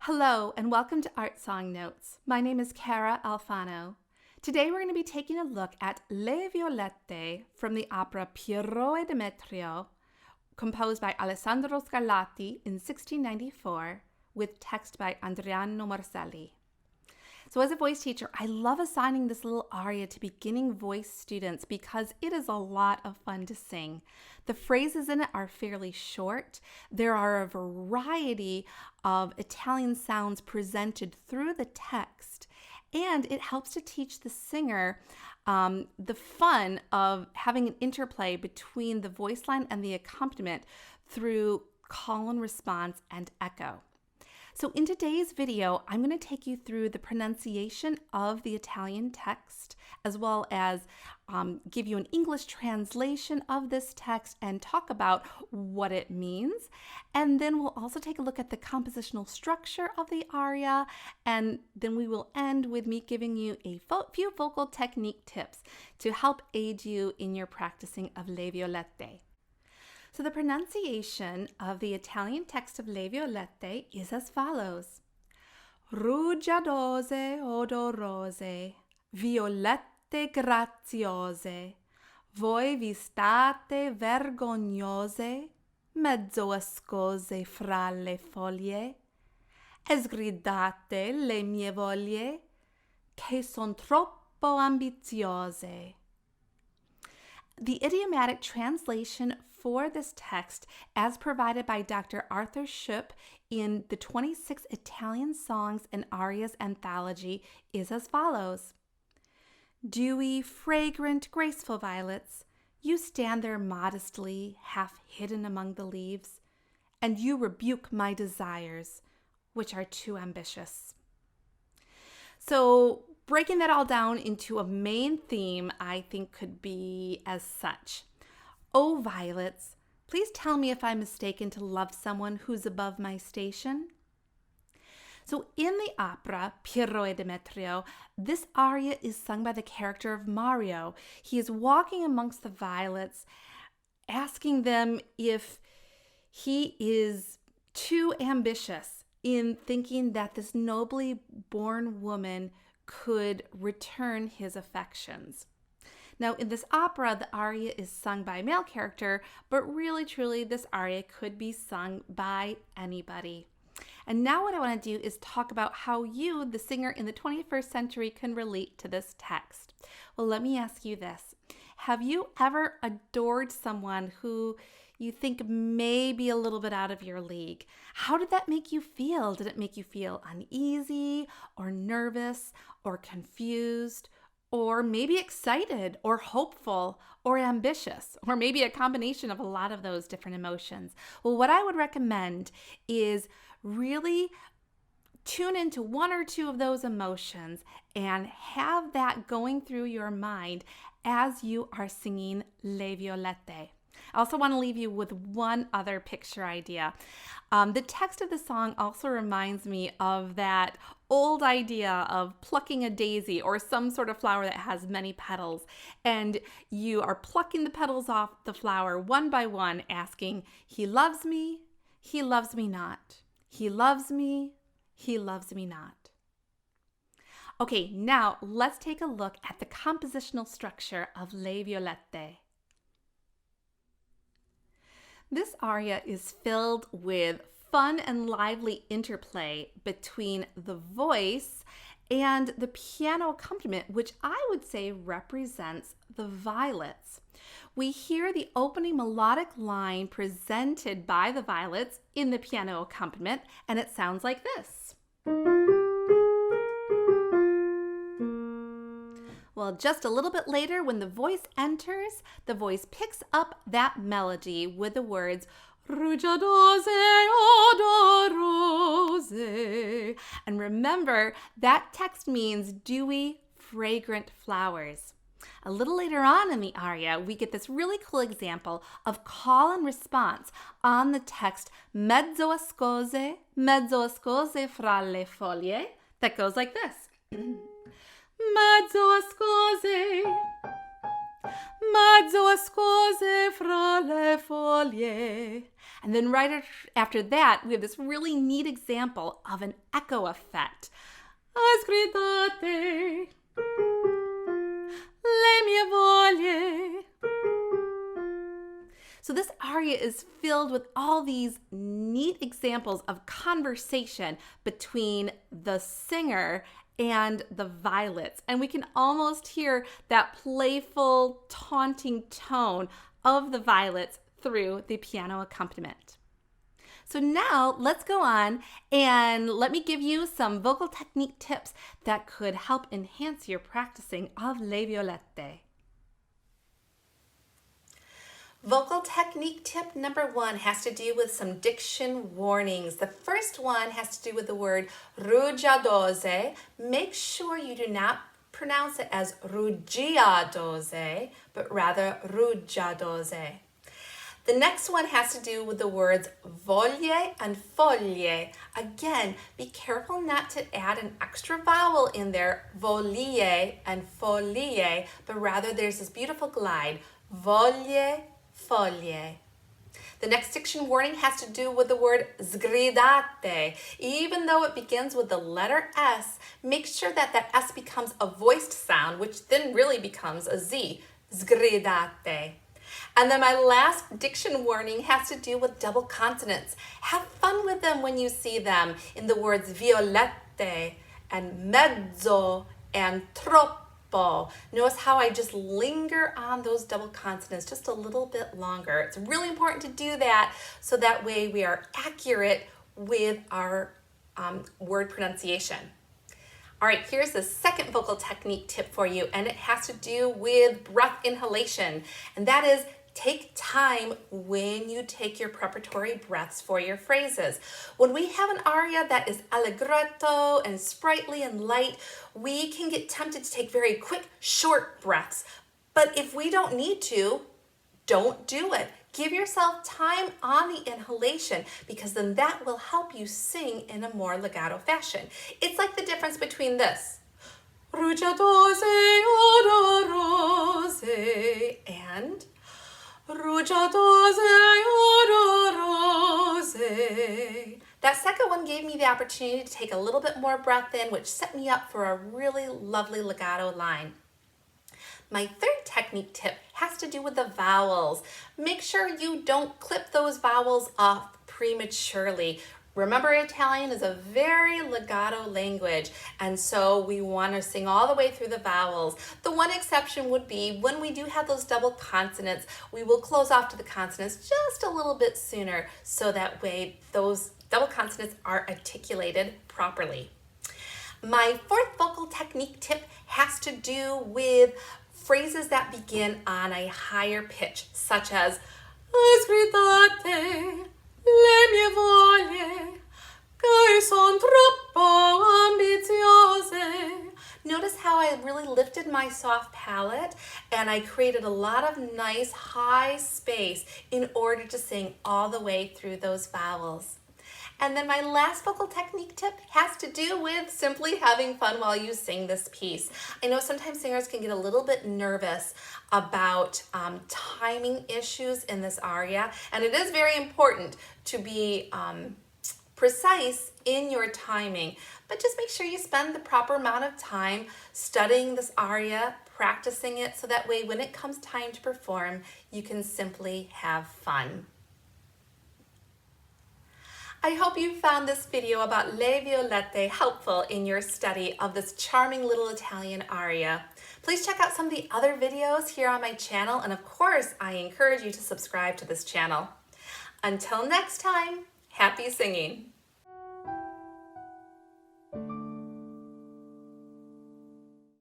Hello and welcome to Art Song Notes. My name is Cara Alfano. Today we're going to be taking a look at Le Violette from the opera Pierrot et Demetrio, composed by Alessandro Scarlatti in 1694, with text by Adriano Morselli. So as a voice teacher, I love assigning this little aria to beginning voice students because it is a lot of fun to sing. The phrases in it are fairly short. There are a variety of Italian sounds presented through the text, and it helps to teach the singer the fun of having an interplay between the voice line and the accompaniment through call and response and echo. So in today's video, I'm going to take you through the pronunciation of the Italian text, as well as give you an English translation of this text and talk about what it means. And then we'll also take a look at the compositional structure of the aria, and then we will end with me giving you a few vocal technique tips to help aid you in your practicing of Le Violette. So the pronunciation of the Italian text of Le Violette is as follows. Rugiadose odorose, violette graziose, voi vi state vergognose, mezzo ascose fra le foglie, e sgridate le mie voglie, che son troppo ambiziose. The idiomatic translation for this text, as provided by Dr. Arthur Schupp in the 26 Italian Songs and Arias anthology, is as follows. Dewy, fragrant, graceful violets, you stand there modestly, half hidden among the leaves, and you rebuke my desires, which are too ambitious. So, breaking that all down into a main theme, I think could be as such. Oh, violets, please tell me if I'm mistaken to love someone who's above my station. So in the opera Pierrot et Demetrio, this aria is sung by the character of Mario. He is walking amongst the violets, asking them if he is too ambitious in thinking that this nobly born woman could return his affections. Now, in this opera, the aria is sung by a male character, but really, truly, this aria could be sung by anybody. And now what I want to do is talk about how you, the singer in the 21st century, can relate to this text. Well, let me ask you this. Have you ever adored someone who you think may be a little bit out of your league? How did that make you feel? Did it make you feel uneasy or nervous or confused? Or maybe excited or hopeful or ambitious, or maybe a combination of a lot of those different emotions. Well, what I would recommend is really tune into one or two of those emotions and have that going through your mind as you are singing Le Violette. I also want to leave you with one other picture idea. The text of the song also reminds me of that old idea of plucking a daisy or some sort of flower that has many petals, and you are plucking the petals off the flower one by one, asking, he loves me not. He loves me not. Okay, now let's take a look at the compositional structure of Le Violette. This aria is filled with fun and lively interplay between the voice and the piano accompaniment, which I would say represents the violets. We hear the opening melodic line presented by the violets in the piano accompaniment, and it sounds like this. Well, just a little bit later, when the voice enters, the voice picks up that melody with the words Rugiadose odorose. And remember, that text means dewy, fragrant flowers. A little later on in the aria, we get this really cool example of call and response on the text mezzo ascose fra le foglie, that goes like this. Mezzo ascose fra le foglie. And then right after that, we have this really neat example of an echo effect. Ascoltate le mie voglie. So this aria is filled with all these neat examples of conversation between the singer and the violets. And we can almost hear that playful, taunting tone of the violets through the piano accompaniment. So now let's go on and let me give you some vocal technique tips that could help enhance your practicing of Le Violette. Vocal technique tip number 1 has to do with some diction warnings. The first one has to do with the word rugiadose. Make sure you do not pronounce it as rugiadose, but rather rugiadose. The next one has to do with the words voglie and foglie. Again, be careful not to add an extra vowel in there, volie and folie, but rather there's this beautiful glide, voglie, foglie. The next diction warning has to do with the word sgridate. Even though it begins with the letter S, make sure that that S becomes a voiced sound, which then really becomes a Z, sgridate. And then my last diction warning has to do with double consonants. Have fun with them when you see them in the words violette and mezzo and troppo. Notice how I just linger on those double consonants just a little bit longer. It's really important to do that so that way we are accurate with our word pronunciation. All right, here's the second vocal technique tip for you, and it has to do with breath inhalation, and that is take time when you take your preparatory breaths for your phrases. When we have an aria that is allegretto and sprightly and light, we can get tempted to take very quick, short breaths. But if we don't need to, don't do it. Give yourself time on the inhalation because then that will help you sing in a more legato fashion. It's like the difference between this. Rugiadose odorose and rugiadose odorose. That second one gave me the opportunity to take a little bit more breath in, which set me up for a really lovely legato line. My third technique tip has to do with the vowels. Make sure you don't clip those vowels off prematurely. Remember, Italian is a very legato language, and so we want to sing all the way through the vowels. The one exception would be when we do have those double consonants, we will close off to the consonants just a little bit sooner so that way those double consonants are articulated properly. My fourth vocal technique tip has to do with phrases that begin on a higher pitch, such as ascoltate le mie voglie, che son troppo ambiziose. Notice how I really lifted my soft palate and I created a lot of nice high space in order to sing all the way through those vowels. And then my last vocal technique tip has to do with simply having fun while you sing this piece. I know sometimes singers can get a little bit nervous about timing issues in this aria, and it is very important to be precise in your timing, but just make sure you spend the proper amount of time studying this aria, practicing it, so that way when it comes time to perform, you can simply have fun. I hope you found this video about Le Violette helpful in your study of this charming little Italian aria. Please check out some of the other videos here on my channel, and of course, I encourage you to subscribe to this channel. Until next time, happy singing!